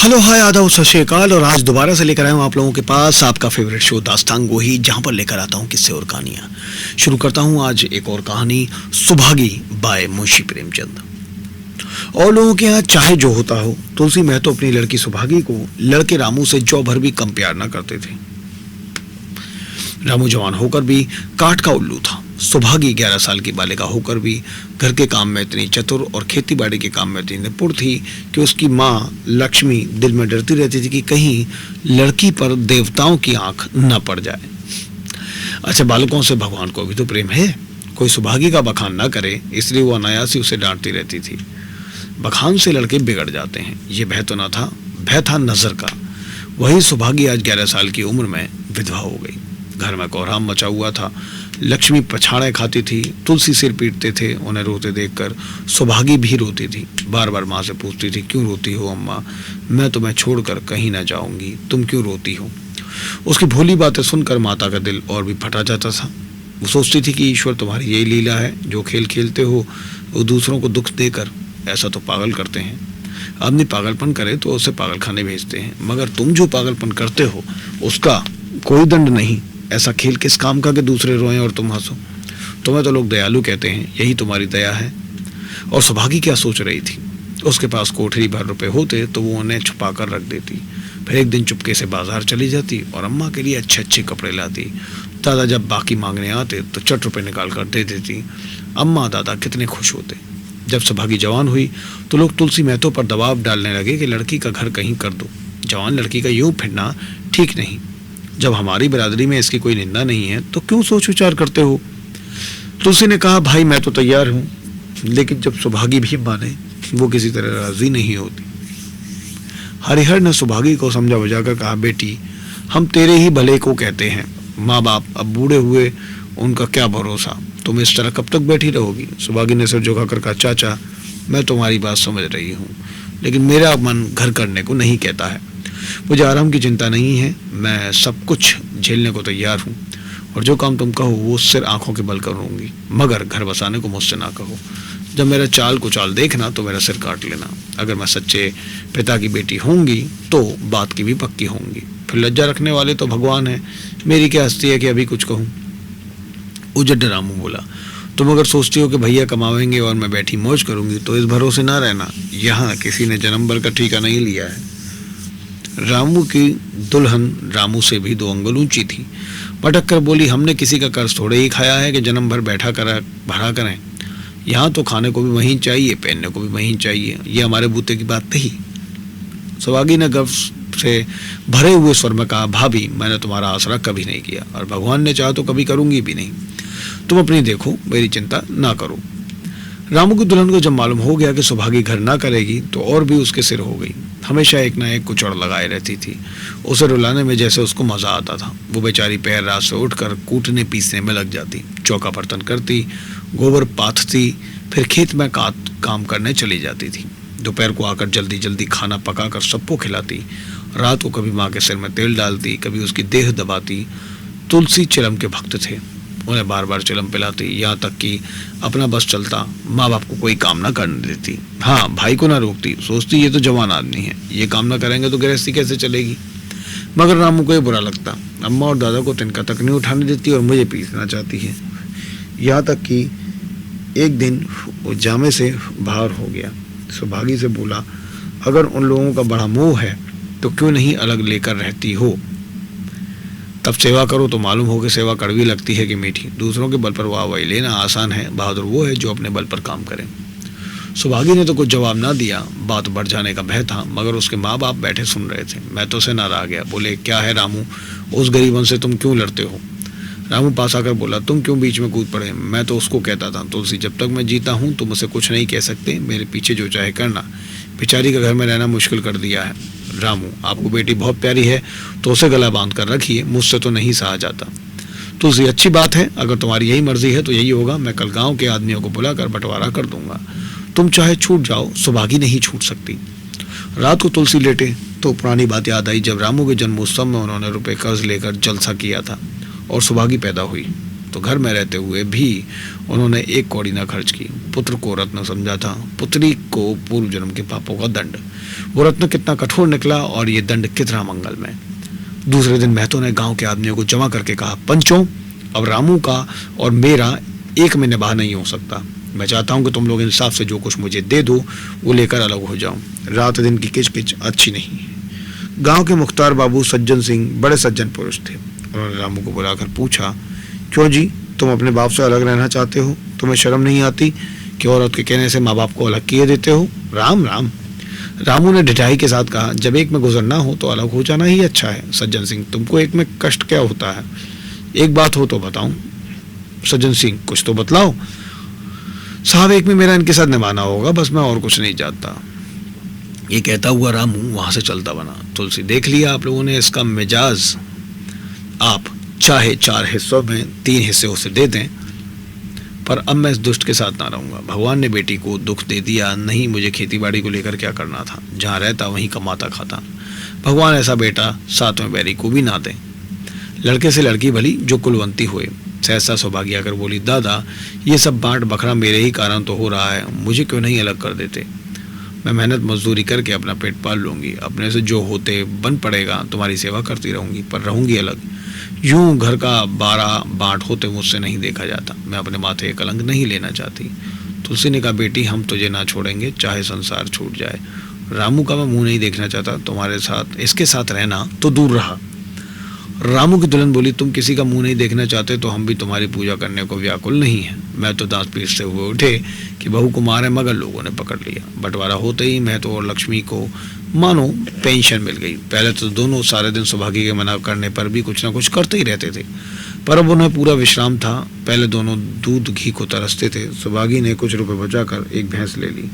Hello hi आदाब सत श्री अकाल। और आज दोबारा से लेकर आया हूँ आप लोगों के पास आपका फेवरेट शो दास्तान गोही, जहाँ पर लेकर आता हूँ किस्से और कहानियाँ। शुरू करता हूँ आज एक और कहानी, सुभागी बाय मुंशी प्रेमचंद। और लोगों के यहाँ चाहे जो होता हो, तुलसी महतो अपनी लड़की सुभागी को लड़के रामू से जौ भर भी कम प्यार न करते थे। रामू जवान होकर भी काठ का उल्लू था। सुभागी 11 साल की बालिका होकर भी घर के काम में इतनी चतुर और खेती बाड़ी के काम में इतनी निपुण थी कि उसकी माँ लक्ष्मी दिल में डरती रहती थी कि कहीं लड़की पर देवताओं की आंख न पड़ जाए। अच्छा, बालकों से भगवान को भी तो प्रेम है, कोई सुभागी का बखान ना करे, इसलिए वो अनायास ही उसे डांटती रहती थी। बखान से लड़के बिगड़ जाते हैं, ये भय तो न था, भय था नजर का। वही सुभागी आज 11 साल की उम्र में विधवा हो गई। घर में कोहराम मचा हुआ था। लक्ष्मी पछाड़े खाती थी, तुलसी सिर पीटते थे। उन्हें रोते देखकर सुभागी भी रोती थी। बार बार माँ से पूछती थी, क्यों रोती हो अम्मा, मैं तुम्हें छोड़कर कहीं ना जाऊंगी, तुम क्यों रोती हो। उसकी भोली बातें सुनकर माता का दिल और भी फटा जाता था। वो सोचती थी कि ईश्वर तुम्हारी यही लीला है, जो खेल खेलते हो वो दूसरों को दुख देकर। ऐसा तो पागल करते हैं, आदमी पागलपन करे तो उसे पागल खाने भेजते हैं, मगर तुम जो पागलपन करते हो उसका कोई दंड नहीं। ऐसा खेल किस काम का कि दूसरे रोएं और तुम हंसो। तुम्हें तो लोग दयालु कहते हैं, यही तुम्हारी दया है। और सुभागी क्या सोच रही थी, उसके पास कोठरी भर रुपए होते तो वो उन्हें छुपा कर रख देती। फिर एक दिन चुपके से बाजार चली जाती और अम्मा के लिए अच्छे अच्छे कपड़े लाती। दादा जब बाकी मांगने आते तो चट रुपए निकाल कर दे देती। अम्मा दादा कितने खुश होते। जब सुभागी जवान हुई तो लोग तुलसी महतो पर दबाव डालने लगे कि लड़की का घर कहीं कर दो, जवान लड़की का यूं फिरना ठीक नहीं। जब हमारी बिरादरी में इसकी कोई निंदा नहीं है तो क्यों सोच विचार करते हो। तुलसी ने कहा, भाई मैं तो तैयार हूं, लेकिन जब सुभागी भी माने वो किसी तरह राजी नहीं होती। हरिहर ने सुभागी को समझा बुझाकर कहा, बेटी हम तेरे ही भले को कहते हैं, माँ बाप अब बूढ़े हुए, उनका क्या भरोसा, तुम इस तरह कब तक बैठी रहोगी। सुभागी ने सिर झुकाकर कहा, चाचा मैं तुम्हारी बात समझ रही हूँ, लेकिन मेरा मन घर करने को नहीं कहता है। मुझे आराम की चिंता नहीं है, मैं सब कुछ झेलने को तैयार हूँ, और जो काम तुम कहो वो सिर आंखों के बल करूँगी, मगर घर बसाने को मुझसे ना कहो। जब मेरा चाल कुचाल देखना तो मेरा सिर काट लेना। अगर मैं सच्चे पिता की बेटी होंगी तो बात की भी पक्की होंगी। फिर लज्जा रखने वाले तो भगवान है, मेरी क्या हस्ती है कि अभी कुछ कहूँ। उजड़ रामू बोला, तुम अगर सोचती हो कि भैया कमावेंगे और मैं बैठी मौज करूँगी तो इस भरोसे ना रहना, यहाँ किसी ने जन्म भर का ठीका नहीं लिया है। रामू की दुल्हन रामू से भी 2 अंगुल ऊंची थी। पटक कर बोली, हमने किसी का कर्ज थोड़े ही खाया है कि जन्म भर बैठा कर भरा करें। यहाँ तो खाने को भी वहीं चाहिए, पहनने को भी वहीं चाहिए, ये हमारे बूते की बात नहीं। सुभागी ने गर्व से भरे हुए स्वर में कहा, भाभी मैंने तुम्हारा आसरा कभी नहीं किया, और भगवान ने चाहा तो कभी करूंगी भी नहीं। तुम अपनी देखो, मेरी चिंता ना करो। रामू की दुल्हन को जब मालूम हो गया कि सुभागी घर ना करेगी तो और भी उसके सिर हो गई। हमेशा एक ना एक कुचड़ लगाए रहती थी। उसे रुलाने में जैसे उसको मजा आता था। वो बेचारी पैर रात से उठकर कूटने पीसने में लग जाती, चौका बर्तन करती, गोबर पाथती, फिर खेत में काम करने चली जाती थी। दोपहर को आकर जल्दी जल्दी खाना पकाकर सबको खिलाती। रात को कभी माँ के सिर में तेल डालती, कभी उसकी देह दबाती। तुलसी चिलम के भक्त थे, उन्हें बार बार चिलम पिलाती, यहाँ तक कि अपना बस चलता, माँ बाप को कोई काम ना करने देती। हाँ, भाई को ना रोकती, सोचती ये तो जवान आदमी है, ये काम ना करेंगे तो गृहस्थी कैसे चलेगी। मगर रामू को ये बुरा लगता। अम्मा और दादा को तिनका तक नहीं उठाने देती और मुझे पीसना चाहती है। यहाँ तक कि एक दिन वो जामे से बाहर हो गया। सुभागी से बोला, अगर उन लोगों का बड़ा मोह है तो क्यों नहीं अलग लेकर रहती हो, तब सेवा करो तो मालूम हो कि सेवा कड़वी लगती है कि मीठी। दूसरों के बल पर वाहवाही लेना आसान है, बहादुर वो है जो अपने बल पर काम करे। सुभागी ने तो कुछ जवाब ना दिया। बात बढ़ जाने का भय था, मगर उसके माँ बाप बैठे सुन रहे थे। मैं तो से ना रह गया। बोले, क्या है रामू, उस गरीबन से तुम क्यों लड़ते हो। रामू पास आकर बोला, तुम क्यों बीच में कूद पड़े। मैं तो उसको कहता था, तुलसी जब तक मैं जीता हूँ तुम मुझसे कुछ नहीं कह सकते, मेरे पीछे जो चाहे करना। बेचारी का घर में रहना मुश्किल कर दिया है। रामू, आपको बेटी बहुत प्यारी है तो उसे गला बांध कर रखिए, मुझसे तो नहीं सहा जाता। तुलसी, अच्छी बात है, अगर तुम्हारी यही मर्जी है तो यही होगा। मैं कल गांव के आदमियों को बुलाकर बंटवारा कर दूंगा, तुम चाहे छूट जाओ, सुभागी नहीं छूट सकती। रात को तुलसी लेटे तो पुरानी बात याद आई, जब रामू के जन्मोत्सव में उन्होंने रुपए कर्ज लेकर जलसा किया था और सुभागी पैदा हुई। तो घर में रहते हुए भी उन्होंने एक कौड़ी न खर्च की। पुत्र को रत्न समझा था, पुत्री को पूर्व जन्म के पापों का दंड। वो रत्न कितना कठोर निकला और ये दंड कितना मंगलमय। दूसरे दिन महतो ने गांव के आदमियों को जमा करके कहा, पंचों, अब रामू का और मेरा एक में निभाह नहीं हो सकता। मैं चाहता हूं कि तुम लोग इंसाफ से जो कुछ मुझे दे दो वो लेकर अलग हो जाऊं। रात दिन की किचकिच अच्छी नहीं है। गांव के मुख्तार बाबू सज्जन सिंह बड़े सज्जन पुरुष थे। उन्होंने रामू को बुलाकर पूछा, क्यों जी, तुम अपने बाप से अलग रहना चाहते हो? तुम्हें शर्म नहीं आती कि औरत के कहने से माँ बाप को अलग किए देते हो? राम राम। रामू ने ढिठाई के साथ कहा, जब एक में गुजरना हो तो अलग हो जाना ही अच्छा है। सज्जन सिंह, तुमको एक में कष्ट क्या होता है? एक बात हो तो बताऊं। सज्जन सिंह, कुछ तो बतलाओ। साहब, एक में मेरा इनके साथ निभाना होगा, बस मैं और कुछ नहीं चाहता। ये कहता हुआ रामू वहां से चलता बना। तुलसी, देख लिया आप लोगों ने इसका मिजाज। आप चाहे 4 हिस्सों में 3 हिस्से उसे दे दें, पर अब मैं इस दुष्ट के साथ ना रहूंगा। भगवान ने बेटी को दुख दे दिया, नहीं मुझे खेती बाड़ी को लेकर क्या करना था? जहां रहता वहीं कमाता खाता। भगवान ऐसा बेटा 7वें बैरी को भी ना दे। लड़के से लड़की भली जो कुलवंती हुए। सहसा सौभाग्य आकर बोली, दादा, ये सब बांट बखरा मेरे ही कारण तो हो रहा है, मुझे क्यों नहीं अलग कर देते? मैं मेहनत मजदूरी करके अपना पेट पाल लूंगी, अपने से जो होते बन पड़ेगा तुम्हारी सेवा करती रहूंगी, पर रहूंगी अलग। यूं घर का 12 बांट होते मुझसे नहीं देखा जाता। मैं अपने माथे कलंक नहीं लेना चाहती। तुलसी ने कहा, बेटी, हम तुझे ना छोड़ेंगे चाहे संसार छूट जाए। रामू का मैं मुंह नहीं देखना चाहता, तुम्हारे साथ इसके साथ रहना तो दूर रहा। रामू की दुल्हन बोली, तुम किसी का मुंह नहीं देखना चाहते तो हम भी तुम्हारी पूजा करने को व्याकुल नहीं है। मैं तो दांत पीटते हुए उठे कि बहू को मारे, मगर लोगों ने पकड़ लिया। बंटवारा होते ही मैं तो और लक्ष्मी को मानो पेंशन मिल गई। पहले तो दोनों सारे दिन सौभाग्य के मना करने पर भी कुछ ना कुछ करते ही रहते थे, पर अब उन्हें पूरा विश्राम था। पहले दोनों दूध घी को तरसते थे। सौभागी ने कुछ रुपए बचाकर एक भैंस ले ली।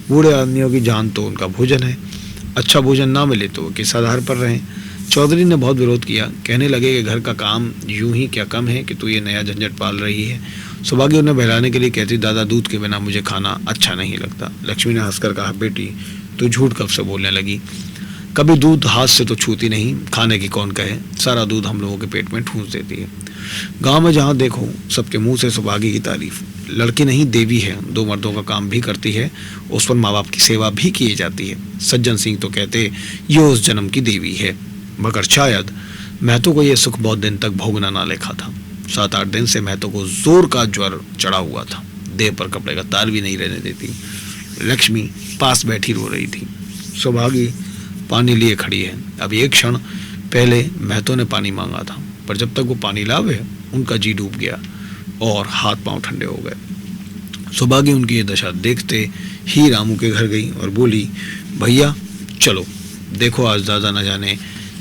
बूढ़े आदमियों की जान तो उनका भोजन है, अच्छा भोजन ना मिले तो वो किस आधार पर रहें? चौधरी ने बहुत विरोध किया, कहने लगे कि घर का काम यूं ही क्या कम है कि तू ये नया झंझट पाल रही है। सौभाग्य उन्हें बहलाने के लिए कहती, दादा, दूध के बिना मुझे खाना अच्छा नहीं लगता। लक्ष्मी ने हंसकर कहा, बेटी, तू झूठ कब से बोलने लगी? कभी दूध हाथ से तो छूती नहीं, खाने की कौन कहे? सारा दूध हम लोगों के पेट में ठूंस देती है। गांव में जहां देखो सबके मुंह से सौभाग्य की तारीफ। लड़की नहीं देवी है, 2 मर्दों का काम भी करती है, उस पर माँ बाप की सेवा भी की जाती है। सज्जन सिंह तो कहते ये उस जन्म की देवी है, मगर शायद महतो को यह सुख बहुत दिन तक भोगना ना लेखा था। 7-8 दिन से महतो को जोर का ज्वर चढ़ा हुआ था। देह पर कपड़े का तार भी नहीं रहने देती। लक्ष्मी पास बैठी रो रही थी। सौभागी पानी लिए खड़ी है। अब एक क्षण पहले महतो ने पानी मांगा था, पर जब तक वो पानी लावे उनका जी डूब गया और हाथ पांव ठंडे हो गए। सौभागी उनकी ये दशा देखते ही रामू के घर गई और बोली, भैया चलो, देखो आज दादा न जाने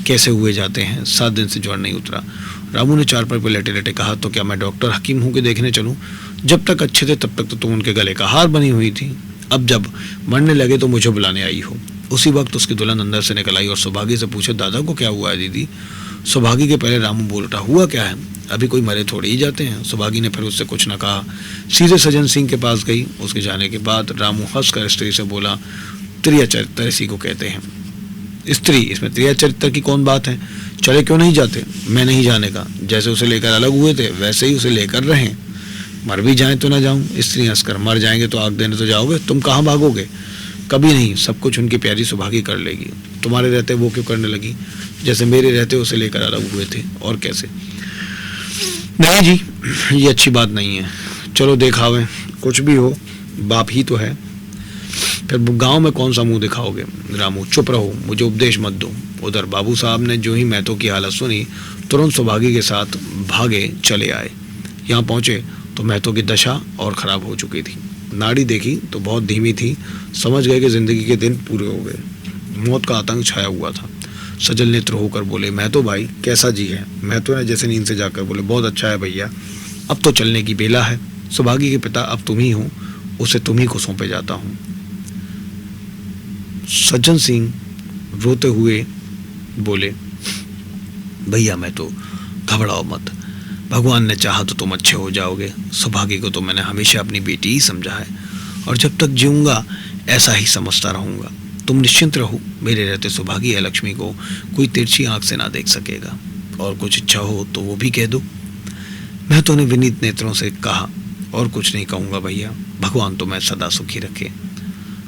कैसे हुए जाते हैं, 7 दिन से ज्वर नहीं उतरा। रामू ने चारपाई पर लेटे लेटे कहा, तो क्या मैं डॉक्टर हकीम हूँ कि देखने चलूँ? जब तक अच्छे थे तब तक तो तुम उनके गले का हार बनी हुई थी, अब जब मरने लगे तो मुझे बुलाने आई हो। उसी वक्त उसकी दुल्हन अंदर से निकल आई और सौभागी से पूछे, दादा को क्या हुआ है दीदी? सौभागी के पहले रामू बोल उठा, हुआ क्या है? अभी कोई मरे थोड़े ही जाते हैं। सौभागी ने फिर उससे कुछ न कहा, सीधे सज्जन सिंह के पास गई। उसके जाने के बाद रामू हंसकर स्त्री से बोला, त्रिया चरित्र इसी को कहते हैं। स्त्री, इसमें त्रिया चरित्र की कौन बात है? चले क्यों नहीं जाते? मैं नहीं जाने का। जैसे उसे लेकर अलग हुए थे वैसे ही उसे लेकर रहें। मर भी जाएं तो ना जाऊं। स्त्री हंसकर, मर जाएंगे तो आग देने तो जाओगे? तुम कहाँ भागोगे? कभी नहीं, सब कुछ उनकी प्यारी सौभागी कर लेगी। तुम्हारे रहते वो क्यों करने लगी? जैसे मेरे रहते उसे लेकर अलग हुए थे, और कैसे? नहीं जी, ये अच्छी बात नहीं है। चलो देखावे, कुछ भी हो बाप ही तो है। फिर गांव में कौन सा मुंह दिखाओगे? रामू, चुप रहो, मुझे उपदेश मत दो। उधर बाबू साहब ने जो ही महतो की हालत सुनी, तुरंत सौभागी के साथ भागे चले आए। यहाँ पहुंचे तो महतो की दशा और खराब हो चुकी थी। नाड़ी देखी तो बहुत धीमी थी। समझ गए कि जिंदगी के दिन पूरे हो गए। मौत का आतंक छाया हुआ था। सजल नेत्र होकर बोले, महतो भाई कैसा जी है? महतो ने जैसे नींद से जाकर बोले, बहुत अच्छा है भैया, अब तो चलने की बेला है। सौभागी के पिता अब तुम ही हो, उसे तुम ही को सौंपे जाता हूँ। सज्जन सिंह रोते हुए बोले, भैया मैं तो, घबराओ मत, भगवान ने चाहा तो तुम अच्छे हो जाओगे। सौभागी को तो मैंने हमेशा अपनी बेटी ही समझा है और जब तक जीऊंगा ऐसा ही समझता रहूंगा। तुम निश्चिंत रहो, मेरे रहते सौभागी या लक्ष्मी को कोई तिरछी आंख से ना देख सकेगा। और कुछ इच्छा हो तो वो भी कह दो। मैं तो उन्हें विनीत नेत्रों से कहा, और कुछ नहीं कहूँगा भैया, भगवान तो मैं सदा सुखी रखे।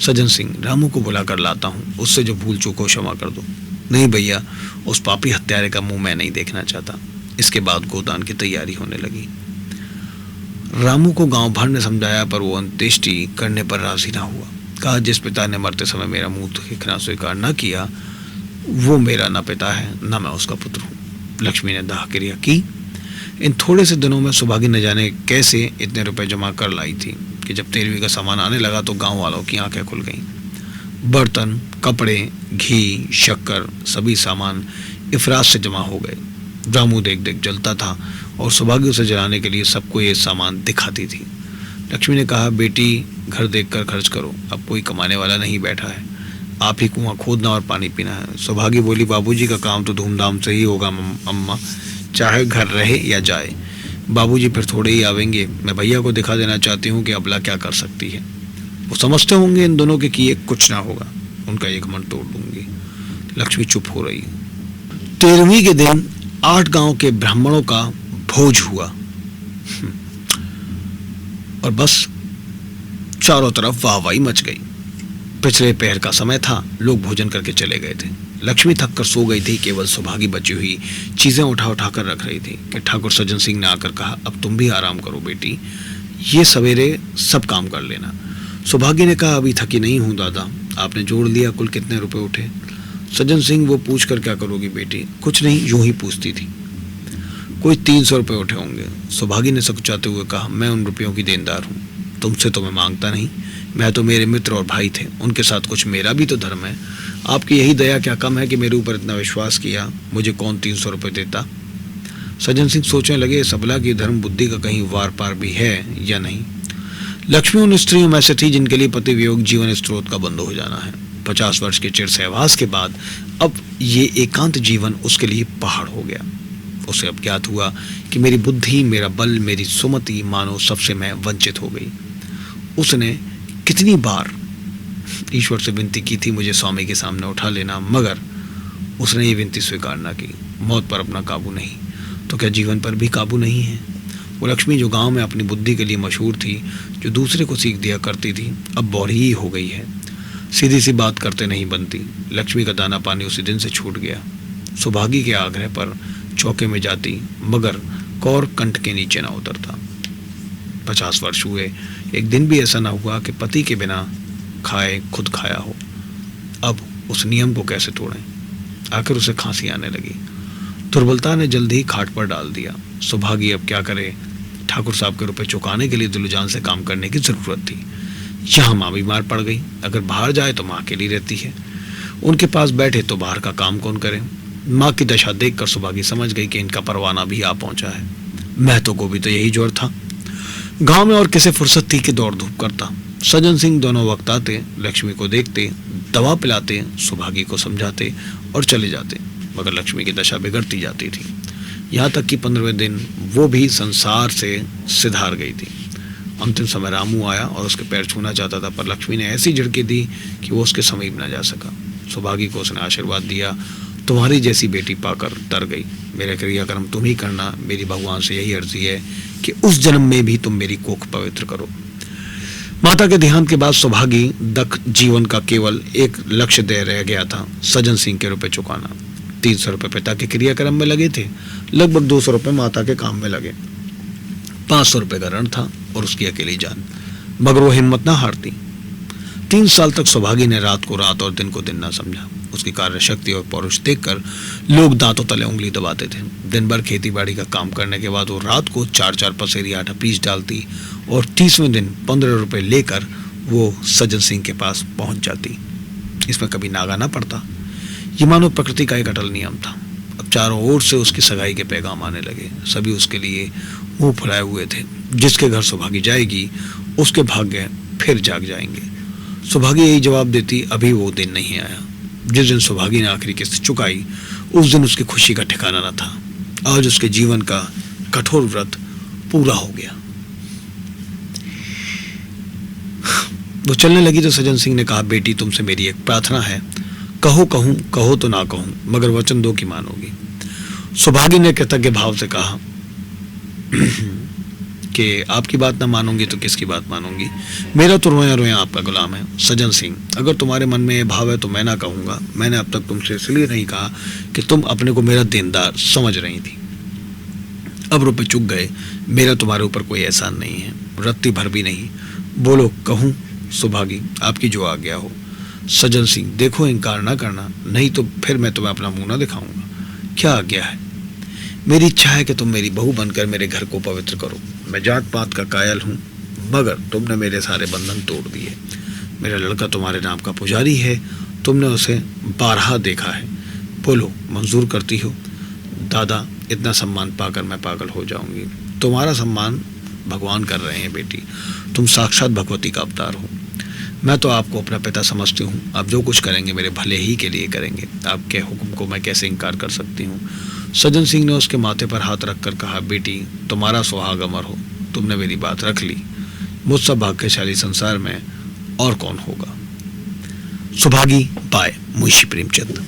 सज्जन सिंह, रामू को बुला कर लाता हूँ, उससे जो भूल चूक हो क्षमा कर दो। नहीं भैया, उस पापी हत्यारे का मुंह मैं नहीं देखना चाहता। इसके बाद गोदान की तैयारी होने लगी। रामू को गांव भर ने समझाया, पर वो अंत्येष्टि करने पर राजी ना हुआ। कहा, जिस पिता ने मरते समय मेरा मुंह देखना स्वीकार न किया, वो मेरा न पिता है न मैं उसका पुत्र हूँ। लक्ष्मी ने दाह क्रिया की। इन थोड़े से दिनों में सुभागी न जाने कैसे इतने रुपए जमा कर लाई थी कि जब 13वीं का सामान आने लगा तो गांव वालों की आंखें खुल गईं। बर्तन, कपड़े, घी, शक्कर, सभी सामान इफरात से जमा हो गए। रामू देख देख जलता था और सुभागी उसे जलाने के लिए सबको ये सामान दिखाती थी। लक्ष्मी ने कहा, बेटी, घर देखकर खर्च करो, अब कोई कमाने वाला नहीं बैठा है, आप ही कुआं खोदना और पानी पीना है। सुभागी बोली, बाबूजी का काम तो धूमधाम से ही होगा अम्मा, चाहे घर रहे या जाए। बाबूजी फिर थोड़े ही आवेंगे। मैं भैया को दिखा देना चाहती हूँ कि अबला क्या कर सकती है। वो समझते होंगे इन दोनों के किए कुछ ना होगा, उनका एक मन तोड़ दूंगी। लक्ष्मी चुप हो रही। 13वीं के दिन 8 गांव के ब्राह्मणों का भोज हुआ और बस चारों तरफ वाहवाही मच गई। पिछले पहर का समय था, लोग भोजन करके चले गए थे। लक्ष्मी थक कर सो गई थी, केवल सुभागी बची हुई चीजें उठा उठा कर रख रही थी कि ठाकुर सज्जन सिंह ने आकर कहा, अब तुम भी आराम करो बेटी, ये सवेरे सब काम कर लेना। सुभागी ने कहा, अभी थकी नहीं हूँ दादा। आपने जोड़ लिया, कुल कितने रुपए उठे? सज्जन सिंह, वो पूछ कर क्या करोगी बेटी? कुछ नहीं, यूं ही पूछती थी। कोई 300 रुपये उठे होंगे। सुभागी ने सकुचाते हुए कहा, मैं उन रुपयों की देनदार हूँ, तुमसे तो मैं मांगता नहीं, मैं तो मेरे मित्र और भाई थे, उनके साथ कुछ मेरा भी तो धर्म है। आपकी यही दया क्या कम है कि मेरे ऊपर इतना विश्वास किया, मुझे कौन 300 रुपये देता? सज्जन सिंह सोचने लगे, सबला की धर्म बुद्धि का कहीं वार पार भी है या नहीं। लक्ष्मी उन स्त्रियों में से थी जिनके लिए पति वियोग जीवन स्रोत का बंद हो जाना है। 50 वर्ष के चिर सहवास के बाद अब ये एकांत जीवन उसके लिए पहाड़ हो गया। उसे अब ज्ञात हुआ कि मेरी बुद्धि, मेरा बल, मेरी सुमति मानो सबसे मैं वंचित हो गई। उसने कितनी बार ईश्वर से विनती की थी, मुझे स्वामी के सामने उठा लेना, मगर उसने ये विनती स्वीकार न की। मौत पर अपना काबू नहीं तो क्या जीवन पर भी काबू नहीं है? वो लक्ष्मी जो गांव में अपनी बुद्धि के लिए मशहूर थी, जो दूसरे को सीख दिया करती थी, अब बौरी ही हो गई है। सीधी सी बात करते नहीं बनती। लक्ष्मी का दाना पानी उसी दिन से छूट गया। सुभागी के आग्रह पर चौके में जाती, मगर कौर कंठ के नीचे ना उतरता। 50 वर्ष हुए, एक दिन भी ऐसा ना हुआ कि पति के बिना खाए खुद खाया हो। अब उस नियम को कैसे तोड़ें? आखिर उसे खांसी आने लगी। दुर्बलता ने जल्द ही खाट पर डाल दिया। सुभागी अब क्या करे? ठाकुर साहब के रुपए चुकाने के लिए दिलजान से काम करने की जरूरत थी। यहाँ माँ बीमार पड़ गई, अगर बाहर जाए तो माँ अकेली रहती है, उनके पास बैठे तो बाहर का काम कौन करे? माँ की दशा देखकर सुभागी समझ गई कि इनका परवाना भी आ पहुंचा है। महतो को भी तो यही जोर था। गांव में और किसे फुर्सत थी कि दौड़ धूप करता। सज्जन सिंह दोनों वक्त आते, लक्ष्मी को देखते, दवा पिलाते, सुभागी को समझाते और चले जाते, मगर लक्ष्मी की दशा बिगड़ती जाती थी। यहाँ तक कि 15वें दिन वो भी संसार से सिधार गई थी। अंतिम समय रामू आया और उसके पैर छूना चाहता था, पर लक्ष्मी ने ऐसी झिड़की दी कि वो उसके समीप न जा सका। सुभागी को उसने आशीर्वाद दिया, तुम्हारी जैसी बेटी पाकर तर गई। मेरे क्रियाक्रम तुम ही करना, मेरी भगवान से यही अर्जी है कि उस जन्म में भी तुम मेरी कोख पवित्र करो। माता के देहांत के बाद सुभागी दख जीवन का केवल एक लक्ष्य दे रह गया था, सज्जन सिंह के रुपए चुकाना। 300 रुपये पिता के क्रियाक्रम में लगे थे, लगभग 200 रुपये माता के काम में लगे। 500 रुपये का ऋण था और उसकी अकेली जान, मगर वो हिम्मत ना हारती। 3 साल तक सुभागी ने रात को रात और दिन को दिन ना समझा। उसकी कार्य शक्ति और पौरुष देखकर लोग दांतों तले उंगली दबाते थे। दिन भर खेती बाड़ी का काम करने के बाद वो रात को 4-4 पसेरी आटा पीस डालती और 30वें दिन 15 रुपये लेकर वो सज्जन सिंह के पास पहुंच जाती। इसमें कभी नागा ना पड़ता। ये मानो प्रकृति का एक अटल नियम था। अब चारों ओर से उसकी सगाई के पैगाम आने लगे। सभी उसके लिए मुंह फुलाए हुए थे। जिसके घर सुभागी जाएगी उसके भाग्य फिर जाग जाएंगे। सुभागी यही जवाब देती, अभी वो दिन नहीं आया। जिस दिन सुभागी ने आखिरी किस्त चुकाई, उस दिन उसकी खुशी का ठिकाना न था। आज उसके जीवन का कठोर व्रत पूरा हो गया। वो चलने लगी तो सज्जन सिंह ने कहा, बेटी तुमसे मेरी एक प्रार्थना है, कहो कहूं, कहो तो ना कहूं, मगर वचन दो कि मानोगी। सुभागी ने कृतज्ञ भाव से कहा, कि आपकी बात ना मानूंगी तो किसकी बात मानूंगी, मेरा तो रोया रोया आपका गुलाम है। सज्जन सिंह, अगर तुम्हारे मन में ये भाव है तो मैं ना कहूँगा। मैंने अब तक तुमसे इसलिए नहीं कहा कि तुम अपने को मेरा देनदार समझ रही थी। अब रुपए चुक गए, मेरा तुम्हारे ऊपर कोई एहसान नहीं है, रत्ती भर भी नहीं। बोलो कहूँ? सुभागी, आपकी जो आ गया हो। सज्जन सिंह, देखो इनकार ना करना, नहीं तो फिर मैं तुम्हें अपना मुंह ना दिखाऊंगा। क्या आ गया है? मेरी इच्छा है कि तुम मेरी बहू बनकर मेरे घर को पवित्र करो। मैं जात पात का कायल हूँ, मगर तुमने मेरे सारे बंधन तोड़ दिए। मेरा लड़का तुम्हारे नाम का पुजारी है, तुमने उसे बारहा देखा है। बोलो मंजूर करती हो? दादा, इतना सम्मान पाकर मैं पागल हो जाऊंगी। तुम्हारा सम्मान भगवान कर रहे हैं बेटी, तुम साक्षात भगवती का अवतार हो। मैं तो आपको अपना पिता समझती हूँ, आप जो कुछ करेंगे मेरे भले ही के लिए करेंगे, आपके हुक्म को मैं कैसे इनकार कर सकती हूँ। सज्जन सिंह ने उसके माथे पर हाथ रखकर कहा, बेटी तुम्हारा सुहाग अमर हो, तुमने मेरी बात रख ली। मुझसे भाग्यशाली संसार में और कौन होगा। सुभागी बाय, मुंशी प्रेमचंद।